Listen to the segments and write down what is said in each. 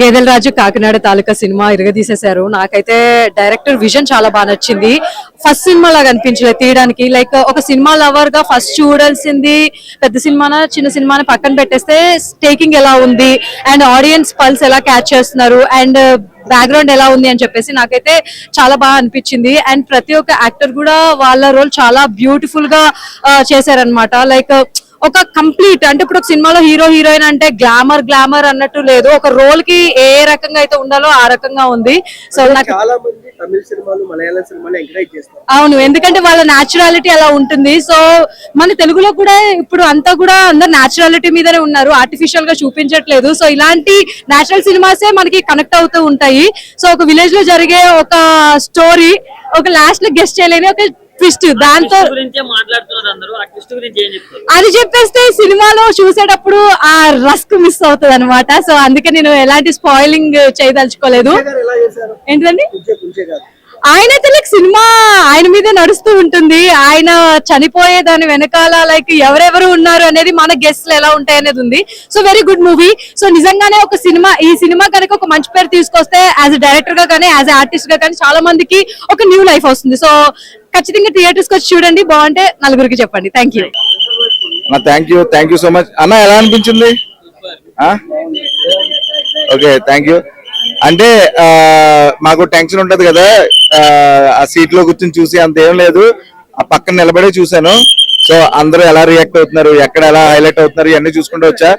గేదెల రాజు కాకినాడ తాలూకా సినిమా ఇరగదీసేశారు. నాకైతే director vision చాలా బాగా నచ్చింది. ఫస్ట్ సినిమా లాగా అనిపించలేదు తీయడానికి. లైక్ ఒక సినిమా లవర్ గా ఫస్ట్ చూడాల్సింది పెద్ద సినిమానా చిన్న సినిమాని పక్కన పెట్టేస్తే టేకింగ్ ఎలా ఉంది అండ్ ఆడియన్స్ పల్స్ ఎలా క్యాచ్ చేస్తున్నారు అండ్ బ్యాక్గ్రౌండ్ ఎలా ఉంది అని చెప్పేసి నాకైతే చాలా బాగా అనిపించింది. అండ్ ప్రతి ఒక్క యాక్టర్ కూడా వాళ్ళ రోల్ చాలా బ్యూటిఫుల్ గా చేశారనమాట. లైక్ ఒక కంప్లీట్ అంటే ఇప్పుడు ఒక సినిమాలో హీరో హీరోయిన్ అంటే గ్లామర్ అన్నట్టు లేదు. ఒక రోల్ కి ఏ రకంగా అయితే ఉండాలో ఆ రకంగా ఉంది. సో నాకు చాలా మంది తమిళ సినిమాలు మలయాళం సినిమాలు ఎంకరేజ్ చేస్తారు. అవును, ఎందుకంటే వాళ్ళ న్యాచురాలిటీ అలా ఉంటుంది. సో మన తెలుగులో కూడా ఇప్పుడు అంతా కూడా అందరు న్యాచురాలిటీ మీదనే ఉన్నారు, ఆర్టిఫిషియల్ గా చూపించట్లేదు. సో ఇలాంటి న్యాచురల్ సినిమాసే మనకి కనెక్ట్ అవుతూ ఉంటాయి. సో ఒక విలేజ్ లో జరిగే ఒక స్టోరీ ఒక లాస్ట్ లో గెస్ట్ చేయలేని ఒక ట్విస్ట్, దాంతో అది చెప్పేస్తే సినిమాలో చూసేటప్పుడు ఆ రస్క్ మిస్ అవుతుంది అనమాట. సో అందుకే నేను ఎలాంటి స్పాయిలింగ్ చేయదలుచుకోలేదు. ఏంటండి, ఆయనైతే లైక్ సినిమా ఆయన మీదే నడుస్తూ ఉంటుంది. ఆయన చనిపోయే దాని వెనకాల లైక్ ఎవరెవరు ఉన్నారు అనేది మన గెస్ట్లు ఎలా ఉంటాయి అనేది ఉంది. So very good movie. So నిజంగానే ఒక సినిమా, ఈ సినిమా కనుక ఒక మంచి పేరు తీసుకొస్తే యాజ్ డైరెక్టర్ గా కానీ యాజ్ ఆర్టిస్ట్ గా కానీ చాలా మందికి ఒక న్యూ లైఫ్ వస్తుంది. సో ఖచ్చితంగా థియేటర్స్ కి వచ్చి చూడండి, బాగుంటే నలుగురికి చెప్పండి. Thank you. Thank you so much అన్న. ఎలా అనిపించింది? Okay, thank you. అంటే మాకు టెన్షన్ ఉంటది కదా, ఆ సీట్ లో కూర్చొని చూసి అంత ఏం లేదు, ఆ పక్కన నిలబడే చూసాను. సో అందరూ ఎలా రియాక్ట్ అవుతున్నారు, ఎక్కడ ఎలా హైలైట్ అవుతున్నారు ఇవన్నీ చూసుకుంటూ వచ్చా.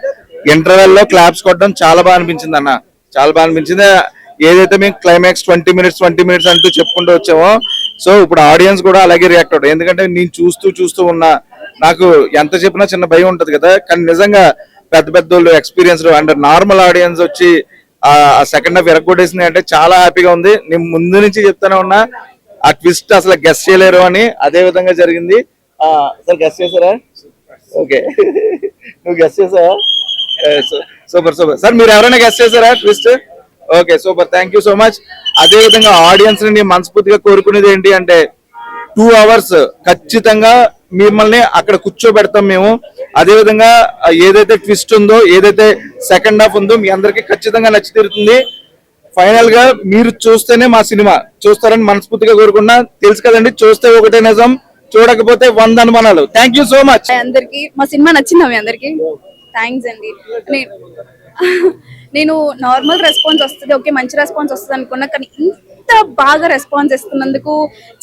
ఇంటర్వెల్ లో క్లాప్స్ కొట్టడం చాలా బాగా అనిపించింది అన్న, చాలా బాగా అనిపించింది. ఏదైతే మేము క్లైమాక్స్ 20 minutes అంటూ చెప్పుకుంటూ వచ్చామో, సో ఇప్పుడు ఆడియన్స్ కూడా అలాగే రియాక్ట్ అవుతారు. ఎందుకంటే నేను చూస్తూ ఉన్నా, నాకు ఎంత చెప్పినా చిన్న భయం ఉంటది కదా, కానీ నిజంగా పెద్ద వాళ్ళు ఎక్స్పీరియన్స్డ్ అండ్ నార్మల్ ఆడియన్స్ వచ్చి ఆ సెకండ్ హాఫ్ ఎరగొట్టేసింది అంటే చాలా హ్యాపీగా ఉంది. నేను ముందు నుంచి చెప్తానే ఉన్నా ఆ ట్విస్ట్ అసలు గెస్ చేయలేరు అని, అదే విధంగా జరిగింది. అసలు గెస్ చేశారా? ఓకే, నువ్వు గెస్ చేసావా? సూపర్ సార్, మీరు ఎవరైనా గెస్ చేశారా twist? Okay, super, thank you so much. అదే విధంగా ఆడియన్స్ ని మనస్ఫూర్తిగా కోరుకునేది ఏంటి అంటే 2 hours ఖచ్చితంగా మిమ్మల్ని అక్కడ కూర్చోబెడతాం మేము. అదే విధంగా ఏదైతే ట్విస్ట్ ఉందో, ఏదైతే సెకండ్ హాఫ్ ఉందో మీ అందరికి ఖచ్చితంగా నచ్చి తీరుతుంది. ఫైనల్ గా మీరు చూస్తేనే మా సినిమా చూస్తారని మనస్ఫూర్తిగా కోరుకున్నా. తెలుసు కదండి, చూస్తే ఒకటే నిజం, చూడకపోతే 100 అనుమానాలు. Thank you so much. అందరికి మా సినిమా నచ్చిందా మీ అందరికి? థ్యాంక్స్ అండి. నేను నార్మల్ రెస్పాన్స్ వస్తుంది, ఓకే మంచి రెస్పాన్స్ వస్తుంది అనుకున్నా, కానీ ఇంత బాగా రెస్పాన్స్ ఇస్తున్నందుకు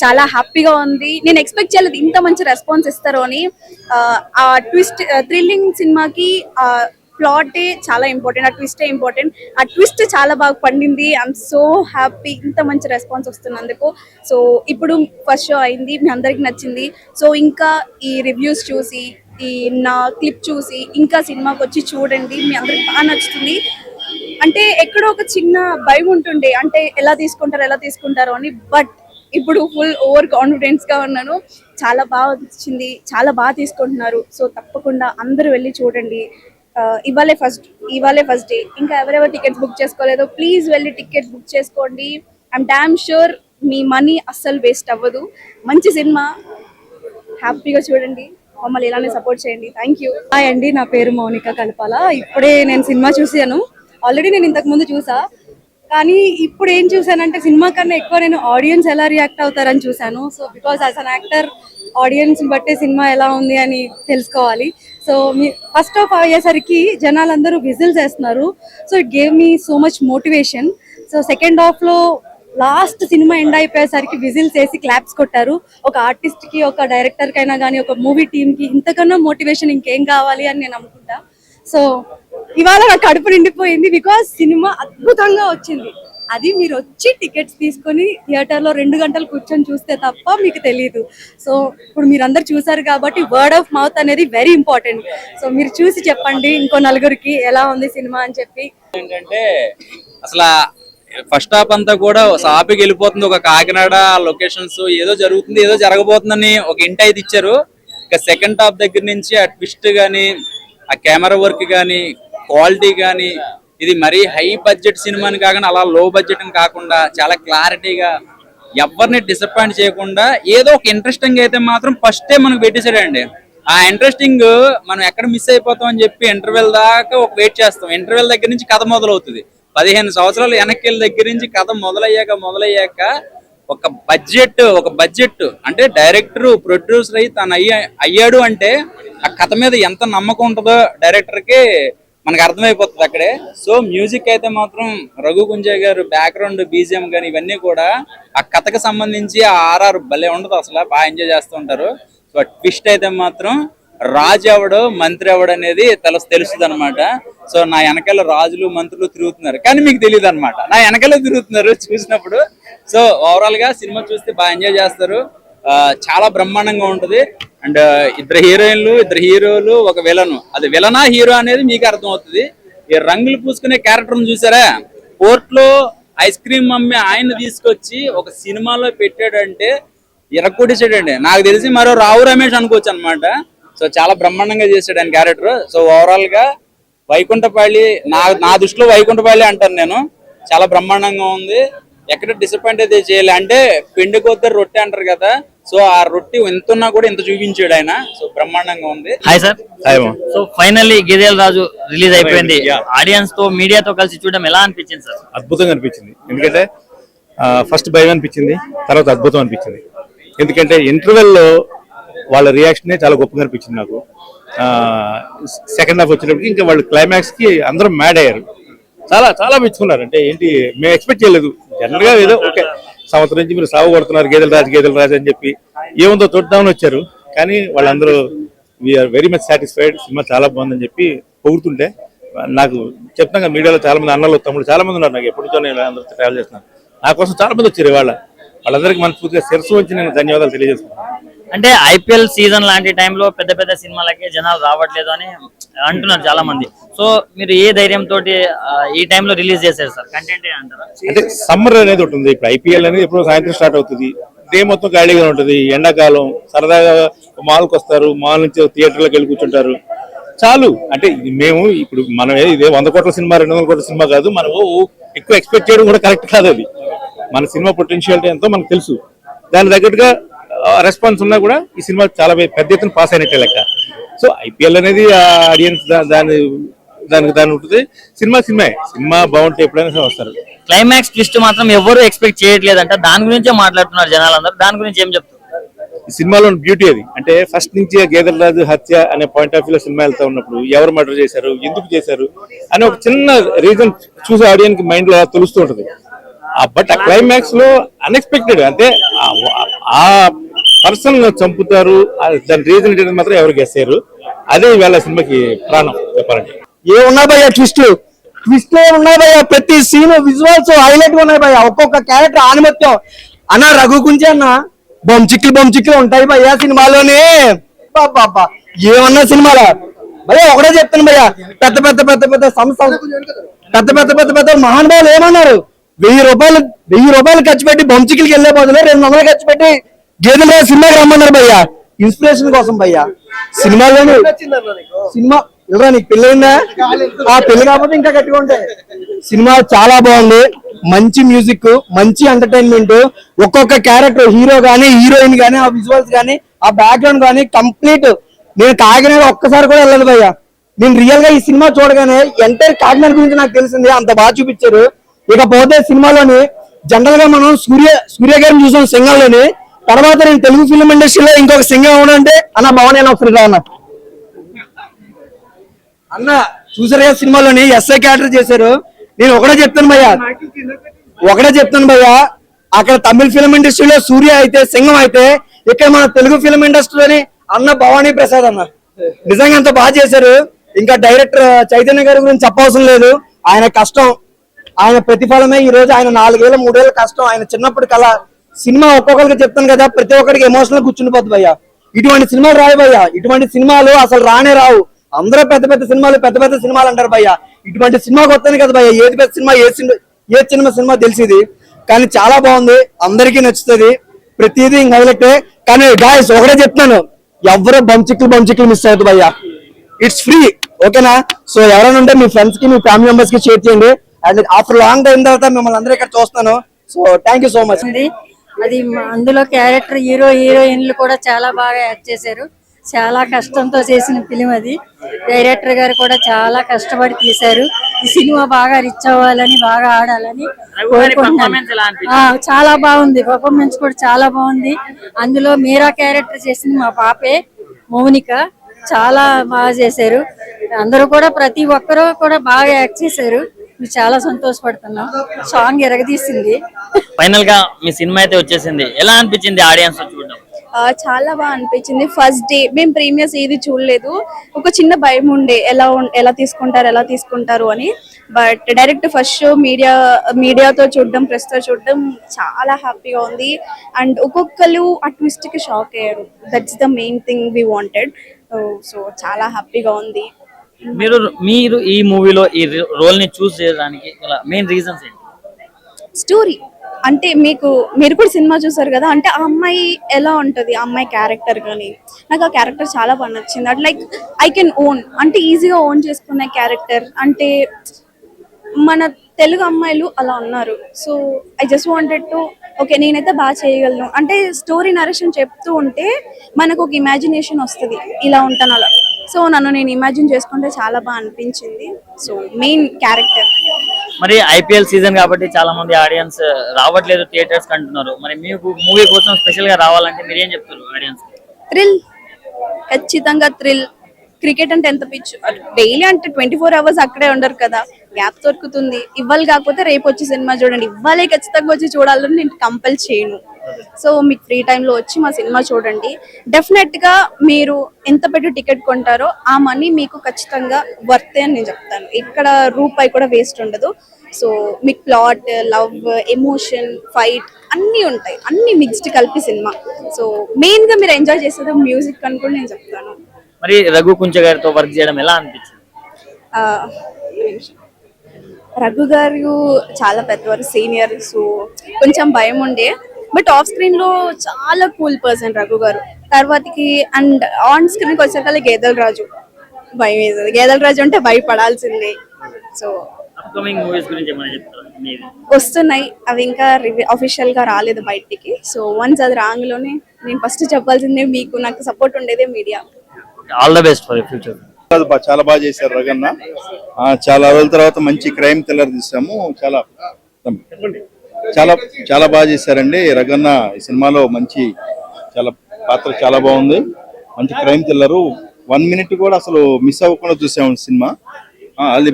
చాలా హ్యాపీగా ఉంది. నేను ఎక్స్పెక్ట్ చేయలేదు ఇంత మంచి రెస్పాన్స్ ఇస్తారు అని. ఆ ట్విస్ట్ థ్రిల్లింగ్ సినిమాకి ప్లాటే చాలా ఇంపార్టెంట్, ఆ ట్విస్టే ఇంపార్టెంట్. ఆ ట్విస్ట్ చాలా బాగా పండింది. ఐఎమ్ సో హ్యాపీ ఇంత మంచి రెస్పాన్స్ వస్తున్నందుకు. సో ఇప్పుడు ఫస్ట్ షో అయింది, మీ అందరికి నచ్చింది. సో ఇంకా ఈ రివ్యూస్ చూసి, ఈ నా క్లిప్ చూసి ఇంకా సినిమాకి వచ్చి చూడండి, మీ అందరికి బాగా నచ్చుతుంది. అంటే ఎక్కడో ఒక చిన్న భయం ఉంటుండే, అంటే ఎలా తీసుకుంటారో అని. బట్ ఇప్పుడు ఫుల్ ఓవర్ కాన్ఫిడెన్స్ గా ఉన్నాను. చాలా బాగా వచ్చింది, చాలా బాగా తీసుకుంటున్నారు. సో తప్పకుండా అందరూ వెళ్ళి చూడండి. ఇవాళే ఫస్ట్ డే. ఇంకా ఎవరెవరు టికెట్స్ బుక్ చేసుకోలేదో ప్లీజ్ వెళ్ళి టికెట్ బుక్ చేసుకోండి. I'm damn sure me money అస్సలు వేస్ట్ అవ్వదు. మంచి సినిమా, హ్యాపీగా చూడండి, మమ్మల్ని ఇలానే సపోర్ట్ చేయండి. Thank you. హాయ్ అండి, నా పేరు మౌనిక కల్పాల. ఇప్పుడే నేను సినిమా చూసాను. ఆల్రెడీ నేను ఇంతకు ముందు చూసా, కానీ ఇప్పుడు ఏం చూసానంటే సినిమా కన్నా ఎక్కువ నేను ఆడియన్స్ ఎలా రియాక్ట్ అవుతారని చూసాను. So because as an actor audience బట్టే సినిమా ఎలా ఉంది అని తెలుసుకోవాలి. సో ఫస్ట్ హాఫ్ అయ్యేసరికి జనాలందరూ విజిల్స్ వేస్తున్నారు. So it gave me so much motivation. So second half లో లాస్ట్ సినిమా ఎండ్ అయిపోయేసరికి విజిల్స్ వేసి క్లాప్స్ కొట్టారు. ఒక ఆర్టిస్ట్ కి, ఒక డైరెక్టర్ కైనా కానీ, ఒక మూవీ టీమ్ కి ఇంతకన్నా మోటివేషన్ ఇంకేం కావాలి అని నేను అనుకుంటా. సో ఇవాళ నాకు కడుపు నిండిపోయింది, బికాస్ సినిమా అద్భుతంగా వచ్చింది. అది మీరు వచ్చి టికెట్స్ తీసుకొని థియేటర్లో 2 గంటలు కూర్చొని చూస్తే తప్ప మీకు తెలియదు. సో ఇప్పుడు మీరందరూ చూసారు కాబట్టి వర్డ్ ఆఫ్ మౌత్ అనేది వెరీ ఇంపార్టెంట్. సో మీరు చూసి చెప్పండి ఇంకో నలుగురికి ఎలా ఉంది సినిమా అని చెప్పి. ఏంటంటే అసలు ఫస్ట్ హాఫ్ అంతా కూడా సాపికి వెళ్ళిపోతుంది. ఒక కాకినాడ లొకేషన్స్ ఏదో జరుగుతుంది, ఏదో జరగబోతుందని ఒక ఇంటి అయితే ఇచ్చారు. ఇక సెకండ్ హాఫ్ దగ్గర నుంచి ఆ ట్విస్ట్ కానీ, ఆ కెమెరా వర్క్ కానీ, క్వాలిటీ కానీ, ఇది మరీ హై బడ్జెట్ సినిమాని కాకుండా అలా లో బడ్జెట్ అని కాకుండా చాలా క్లారిటీగా ఎవరిని డిసప్పాయింట్ చేయకుండా ఏదో ఒక ఇంట్రెస్టింగ్ అయితే మాత్రం ఫస్టే మనకు పెట్టేసాడండి. ఆ ఇంట్రెస్టింగ్ మనం ఎక్కడ మిస్ అయిపోతాం అని చెప్పి ఇంటర్వెల్ దాకా ఒక వెయిట్ చేస్తాం. ఇంటర్వెల్ దగ్గర నుంచి కథ మొదలవుతుంది. 15 సంవత్సరాలు వెనక్కి వెళ్ళి దగ్గర నుంచి కథ మొదలయ్యాక ఒక బడ్జెట్ అంటే డైరెక్టర్ ప్రొడ్యూసర్ అయ్యి తను అయ్యాడు అంటే ఆ కథ మీద ఎంత నమ్మకం ఉంటుందో డైరెక్టర్ కి మనకు అర్థమైపోతుంది అక్కడే. సో మ్యూజిక్ అయితే మాత్రం రఘు కుంజయ్ గారు బ్యాక్గ్రౌండ్ బీజిఎం కానీ ఇవన్నీ కూడా ఆ కథకు సంబంధించి ఆ ఆర్ఆర్ భలే ఉండదు, అసలు బాగా ఎంజాయ్ చేస్తూ ఉంటారు. సో ట్విస్ట్ అయితే మాత్రం రాజు ఎవడు మంత్రి ఎవడు అనేది తెలుస్తుంది అనమాట. సో నా వెనకాల రాజులు మంత్రులు తిరుగుతున్నారు కానీ మీకు తెలియదు అనమాట, నా వెనకాల తిరుగుతున్నారు చూసినప్పుడు. సో ఓవరాల్ గా సినిమా చూస్తే బాగా ఎంజాయ్ చేస్తారు, చాలా బ్రహ్మాండంగా ఉంటది. అండ్ ఇద్దరు హీరోయిన్లు, ఇద్దరు హీరోలు, ఒక విలను. అది విలనా హీరో అనేది మీకు అర్థం అవుతుంది. ఈ రంగులు పూసుకునే క్యారెక్టర్ చూసారా, కోర్ట్ లో ఐస్ క్రీమ్ అమ్మే ఆయన తీసుకొచ్చి ఒక సినిమాలో పెట్టాడంటే ఇరక్కొట్టేసాడండి. నాకు తెలిసి మరో రావు రమేష్ అనుకోవచ్చు అనమాట. సో చాలా బ్రహ్మాండంగా చేశాడు ఆయన క్యారెక్టర్. సో ఓవరాల్ గా వైకుంఠపాళి నా దృష్టిలో వైకుంఠపాళి అంటాను నేను, చాలా బ్రహ్మాండంగా ఉంది. ఎక్కడ డిసప్పాయింట్ అయితే చేయాలి అంటే పిండి కొద్ది రొట్టె అంటారు కదా, సో ఆ రొట్టె ఎంత ఉన్నా కూడా ఇంత చూపించాడు ఆయన. సో బ్రహ్మాండంగా ఉంది. Hi sir. సో ఫైనల్లీ గిరిజల రాజు రిలీజ్ అయిపోయింది. ఆడియన్స్ తో మీడియాతో కలిసి చూడడం ఎలా అనిపించింది సార్? అద్భుతంగా అనిపించింది. ఎందుకంటే ఫస్ట్ భయం అనిపించింది, తర్వాత అద్భుతం అనిపించింది. ఎందుకంటే ఇంటర్వెల్ లో వాళ్ళ రియాక్షనే చాలా గొప్పగా అనిపించింది నాకు. సెకండ్ హాఫ్ వచ్చేటప్పటికి ఇంకా వాళ్ళు క్లైమాక్స్ కి అందరూ మ్యాడ్ అయ్యారు, చాలా చాలా మెచ్చుకున్నారు. అంటే ఏంటి, మేము ఎక్స్పెక్ట్ చేయలేదు. జనరల్ గా ఏదో ఓకే సంవత్సరం నుంచి మీరు సాగు కొడుతున్నారు గేదెల రాజు అని చెప్పి ఏముందో చూద్దామని వచ్చారు. కానీ వాళ్ళందరూ we are very much satisfied, cinema చాలా బాగుందని చెప్పి పొగుడుతుంటే నాకు చెప్తాను, మీడియాలో చాలా మంది అన్నలు తమ్ముడు చాలా మంది ఉన్నారు. నాకు ఎప్పటి నుంచో నేను అందరితో ట్రావెల్ చేస్తున్నాను, నా కోసం చాలా మంది వచ్చారు. వాళ్ళందరికీ మనస్ఫూర్తిగా శిరస్సు వచ్చి నేను ధన్యవాదాలు తెలియజేస్తున్నాను. అంటే ఐపీఎల్ సీజన్ లాంటి టైంలో పెద్ద పెద్ద సినిమాలకి జనాలు రావట్లేదు అని అంటున్నారు చాలా మంది. సో మీరు ఏ ధైర్యంతో ఈ టైంలో రిలీజ్ చేశారు సార్? కంటెంట్ అంటారా? అంటే సమ్మర్ అనేది ఒకటి ఉంది. ఇప్పుడు ఐపీఎల్ అనేది ఎప్పుడో సాయంత్రం స్టార్ట్ అవుతుంది, డే మొత్తం ఖాళీగా ఉంటుంది. ఎండాకాలం సరదాగా మాల్కి వస్తారు, మాల్ నుంచి థియేటర్లోకి వెళ్ళి కూర్చుంటారు. చాలు. అంటే ఇది మేము ఇప్పుడు మనం ఇదే 100 కోట్ల సినిమా 200 కోట్ల సినిమా కాదు, మనం ఎక్కువ ఎక్స్పెక్ట్ చేయడం కూడా కరెక్ట్ కాదు. అది మన సినిమా పొటెన్షియాలిటీ ఎంతో మనకు తెలుసు. దాని తగ్గట్టుగా రెస్పాన్స్ ఉన్నా కూడా ఈ సినిమా చాలా పెద్ద ఎత్తున పాస్ అయినట్టే లెక్క. సో ఐపీఎల్ అనేది ఆడియన్స్ దాని ఉంటుంది. సినిమా బాగుంటే ఎప్పుడైనా వస్తారు. క్లైమాక్స్ ట్విస్ట్ మాత్రం ఎవరు ఎక్స్పెక్ట్ చేయట్లేదంట, దాని గురించే మాట్లాడుతున్నారు జనాలందరూ. దాని గురించి ఏం చెప్తారు? ఈ సినిమాలో బ్యూటీ అది. అంటే ఫస్ట్ నుంచి గేదెల రాజు హత్య అనే పాయింట్ ఆఫ్ వ్యూలో సినిమా వెళ్తా ఉన్నప్పుడు ఎవరు మర్డర్ చేశారు, ఎందుకు చేశారు అని ఒక చిన్న రీజన్ చూసే ఆడియన్స్ మైండ్ లో తెలుస్తూ ఉంటుంది. బట్ ఆ క్లైమాక్స్ లో అన్ఎక్స్పెక్టెడ్, అంటే ఆ పర్సన్ చంపుతారు, దాని రీజన్ ఏంటంటే మాత్రం ఎవరు గెస్సారు. అదే ఇవాళ సినిమాకి ప్రాణం చెప్పాలంటే. ఏమున్నా భయ్య ట్విస్ట్ ఉన్నాయి భయ్య, ప్రతి సీన్ విజువల్స్ హైలైట్ గా ఉన్నాయి భయ్య. ఒక్కొక్క క్యారెక్టర్ ఆనిమత్యం అన్న రఘు కుంజ అన్న బొమ్చిక్లు ఉంటాయి భయ్య సినిమాలోనే. బాబా ఏమన్నా సినిమాలో భయ్య ఒకటే చెప్తాను భయ్య, పెద్ద సంస్థ పెద్ద మహానుభావులు ఏమన్నారు, 1000 రూపాయలు ఖర్చు పెట్టి బొమ్చిక్లకి వెళ్లే బదులు 200 ఖర్చు పెట్టి గేదెల రాజు సినిమాకి రమ్మన్నారు భయ్య, ఇన్స్పిరేషన్ కోసం భయ్య. సినిమాలోనే సినిమా ఇలా నీకు పెళ్ళైందా? ఆ పెళ్లి కాకపోతే ఇంకా గట్టిగా ఉంటాయి. సినిమా చాలా బాగుంది, మంచి మ్యూజిక్, మంచి ఎంటర్టైన్మెంట్. ఒక్కొక్క క్యారెక్టర్ హీరో గానీ హీరోయిన్ గానీ ఆ విజువల్స్ గానీ ఆ బ్యాక్గ్రౌండ్ గానీ కంప్లీట్. నేను కాకినాడ ఒక్కసారి కూడా వెళ్ళదు భయ్య. నేను రియల్ గా ఈ సినిమా చూడగానే ఎంటైర్ కాకినాడ గురించి నాకు తెలిసింది, అంత బాగా చూపించారు. ఇకపోతే సినిమాలోని జనరల్ గా మనం సూర్య గారిని చూసాం సింగంలోని, తర్వాత నేను తెలుగు ఫిల్మ్ ఇండస్ట్రీలో ఇంకొక సింగం అవునంటే అన్న భవన్ ఒకసారి అన్న చూసారు కదా సినిమాలోని ఎస్ఐ క్యారెక్టర్ చేశారు. నేను ఒకటే చెప్తాను భయ్య, అక్కడ తమిళ ఫిల్మ్ ఇండస్ట్రీలో సూర్య అయితే సింగం అయితే, ఇక్కడ మన తెలుగు ఫిల్మ్ ఇండస్ట్రీలోని అన్న భవానీ ప్రసాద్ అన్న నిజంగా అంత బాగా చేశారు. ఇంకా డైరెక్టర్ చైతన్య గారి గురించి చెప్పవసరం లేదు. ఆయన కష్టం, ఆయన ప్రతిఫలమే ఈ రోజు. ఆయన 4 ఏళ్ళ 3 ఏళ్ళ కష్టం, ఆయన చిన్నప్పుడు కళ. సినిమా ఒక్కొక్కరికి చెప్తాను కదా, ప్రతి ఒక్కరికి ఎమోషనల్ కూర్చుండిపోద్ది భయ్య. ఇటువంటి సినిమాలు రావు భయ్య, ఇటువంటి సినిమాలు అసలు రానే రావు. అందరూ పెద్ద సినిమాలు అంటారు భయ్య. ఇటువంటి సినిమాకి వస్తాను కదా భయ్య, ఏది పెద్ద సినిమా ఏ చిన్న సినిమా తెలిసింది. కానీ చాలా బాగుంది, అందరికీ నచ్చుతుంది, ప్రతిదీ హైలైట్. కానీ గాయస్ ఒకటే చెప్తాను, ఎవరు బంచిక్లు మిస్ అవుతుంది భయ్య. ఇట్స్ ఫ్రీ, ఓకేనా? సో ఎవరైనా ఉంటే మీ ఫ్రెండ్స్ కి మీ ఫ్యామిలీ మెంబర్స్ కి షేర్ చేయండి. అండ్ ఆఫ్టర్ లాంగ్ టైం తర్వాత మిమ్మల్ని అందరూ ఇక్కడ చూస్తాను. So thank you so much. అది అందులో క్యారెక్టర్ హీరోయిన్లు కూడా చాలా బాగా యాక్ట్ చేశారు. చాలా కష్టంతో చేసిన ఫిలిం అది. డైరెక్టర్ గారు కూడా చాలా కష్టపడి తీశారు. ఈ సినిమా బాగా రిచ్ అవ్వాలని, బాగా ఆడాలని పర్ఫార్మెన్స్ ఎలా అనిపించింది? చాలా బాగుంది. పర్ఫార్మెన్స్ కూడా చాలా బాగుంది. అందులో మీరా క్యారెక్టర్ చేసింది మా పాపే మౌనిక. చాలా బాగా చేశారు. అందరూ కూడా ప్రతి ఒక్కరూ కూడా బాగా యాక్ట్ చేశారు. మేము చాలా సంతోషపడుతున్నాం. సాంగ్ ఎరగదీసింది. ఫైనల్ గా మీ సినిమా అయితే వచ్చేసింది, ఎలా అనిపించింది ఆడియన్స్ చూడడం? చాలా బాగా అనిపించింది. ఫస్ట్ డే మేము ప్రీమియర్స్ ఏది చూడలేదు. ఒక చిన్న భయం ఉండే ఎలా తీసుకుంటారు అని. బట్ డైరెక్ట్ ఫస్ట్ షో మీడియాతో చూడడం, ప్రెస్ తో చూడడం చాలా హ్యాపీగా ఉంది. అండ్ ఒక్కొక్కరు ఆ ట్విస్ట్ కి షాక్ అయ్యారు. That's the main thing we wanted. So చాలా హ్యాపీగా ఉంది. మీరు ఈ మూవీలో ఈ రోల్ ని చూస్ చేయడానికి మెయిన్ రీజన్స్ ఏంటి? స్టోరీ అంటే మీరు కూడా సినిమా చూసారు కదా, అంటే ఆ అమ్మాయి ఎలా ఉంటది, ఆ అమ్మాయి క్యారెక్టర్ కానీ నాకు ఆ క్యారెక్టర్ చాలా బాగా నచ్చింది. At like I can own, అంటే ఈజీగా ఓన్ చేసుకునే క్యారెక్టర్. అంటే మన తెలుగు అమ్మాయిలు అలా ఉన్నారు. So I just wanted to okay నేనైతే బాగా చేయగలను. అంటే స్టోరీ నరేషన్ చెప్తూ ఉంటే మనకు ఒక ఇమాజినేషన్ వస్తుంది, ఇలా ఉంటాను అలా. సో నేను ఇమాజిన్ చేసుకుంటే చాలా బాగా అనిపించింది. So main character. మరి ఐపీఎల్ సీజన్ కాబట్టి చాలా మంది ఆడియన్స్ రావట్లేదు థియేటర్స్ అంటున్నారు. మరి మీకు మూవీ కోసం స్పెషల్ గా రావాలంటే మీరు ఏం చెప్తారు ఆడియన్స్? థ్రిల్, ఖచ్చితంగా థ్రిల్. క్రికెట్ అంటే ఎంత పిచ్చు. డైలీ అంటే 24 hours అక్కడే ఉండరు కదా, గ్యాప్ దొరుకుతుంది. ఇవ్వాలి కాకపోతే రేపు వచ్చి సినిమా చూడండి, ఇవ్వాలే ఖచ్చితంగా వచ్చి చూడాలని నేను కంపల్ చేయను. సో మీకు ఫ్రీ టైంలో వచ్చి మా సినిమా చూడండి. డెఫినెట్ గా మీరు ఎంత పెట్టి టికెట్ కొంటారో ఆ మనీ మీకు ఖచ్చితంగా వర్తే అని నేను చెప్తాను. ఇక్కడ రూపాయి కూడా వేస్ట్ ఉండదు. సో మీకు ప్లాట్, లవ్, ఎమోషన్, ఫైట్ అన్నీ ఉంటాయి, అన్ని మిక్స్డ్ కలిపి సినిమా. సో మెయిన్ గా మీరు ఎంజాయ్ చేసేది మ్యూజిక్ అని కూడా నేను చెప్తాను. మరి రఘు కుంచ గారితో వర్క్ చేయడం ఎలా అనిపించింది? రఘు గారు చాలా పెద్దవారు, సీనియర్. సో కొంచెం భయం ఉండే. బట్ ఆఫ్ స్క్రీన్ లో చాలా కూల్ పర్సన్ రఘు గారు. తర్వాతకి అండ్ ఆన్ స్క్రీన్ కి వచ్చేసరికి గేదెల రాజు భయం వేసేది. గేదెల రాజు అంటే భయపడాల్సిందే. సో అప్కమింగ్ మూవీస్ గురించి ఏమైనా చెప్తారా? వస్తున్నాయి, అవి ఇంకా అఫీషియల్ గా రాలేదు బయటికి. సో వన్స్ అది రాంగ్లోనే నేను ఫస్ట్ చెప్పాల్సిందే మీకు, నాకు సపోర్ట్ ఉండేదే media. All the best for future. చాలా బాగా చేశారు రగన్న. చాలా రోజుల తర్వాత మంచి క్రైమ్ థ్రిల్లర్ తీసాము. చాలా చాలా చాలా బాగా చేశారండి రగన్న. ఈ సినిమాలో మంచి పాత్ర చాలా బాగుంది. మంచి క్రైమ్ థ్రిల్లర్. 1 minute కూడా అసలు మిస్ అవ్వకుండా చూసాము సినిమా.